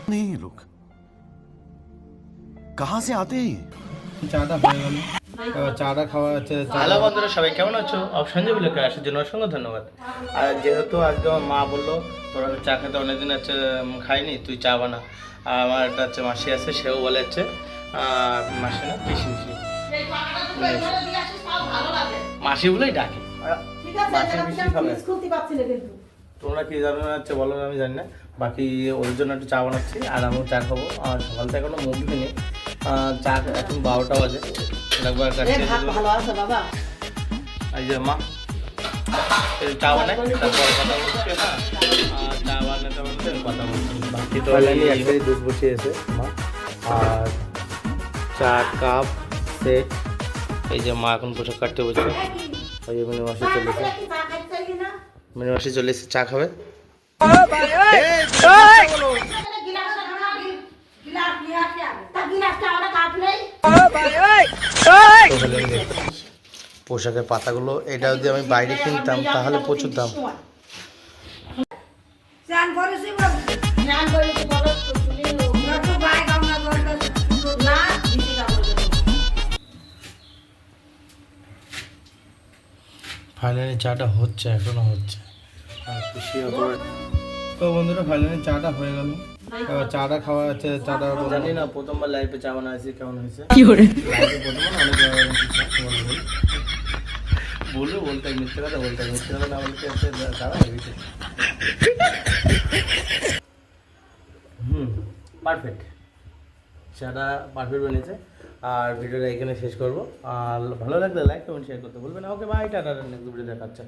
नहीं ये लोग कहाँ से आते हैं? চাটা হয়ে গেল, এবার চাটা খাওয়া হচ্ছে। হ্যালো বন্ধুরা, সবাই কেমন আছো? সঞ্জয় ব্লগে আসার জন্য অসংখ্য ধন্যবাদ। আর যেহেতু আজকে আমার মা বললো তোর চা খেতে অনেকদিন হচ্ছে খাইনি, তুই চা বানা। আর আমার একটা হচ্ছে মাসি আছে, সেও বলে হচ্ছে মাসি না পিসি মাসি বলেই ডাকে। তোমরা কি জানো না হচ্ছে বলো, আমি জানি না। বাকি ওদের জন্য একটু চা বানাচ্ছি আর আমিও চা খাবো। আর সকাল থেকে এখনো মুখ ধুইনি, চা এখন 12টা বাজে। একবার এই যে মা চা বানাই, তারপরে কথা বলছি। হ্যাঁ, চা বানাতে বানাতে কথা বলছি। বাকি তো একটাই দুধ বসিয়েছে মা, আর চা কাপ সেট। এই যে মা এখন পোশাক কাটতে বসে। ওই যে মিনিমাসে চলেছে, মিনিমাসে চলে এসে চা খাবে। পোশাকের পাতাগুলো, এটা যদি আমি বাইরে কিনতাম তাহলে প্রচুর দাম। ফাইনালি চাটা হচ্ছে, এখনো হচ্ছে। তো বন্ধুরা ফাইনালি চাটা হয়ে গেল, এবার চাটা খাওয়া হচ্ছে। চাটা জানি না প্রথমবার লাইফে চা বানাইছি, কেমন হয়েছে? বলবে বলতে মিথ্যে কথা বলতে, মিথ্যে কথা না বলতে পারফেক্ট। চাটা পারফেক্ট বানিয়েছে। আর ভিডিওটা এখানে শেষ করবো। আর ভালো লাগলে লাইক কমেন্ট শেয়ার করতে বলবেন। Okay bye, tata, next video দেখাচ্ছে।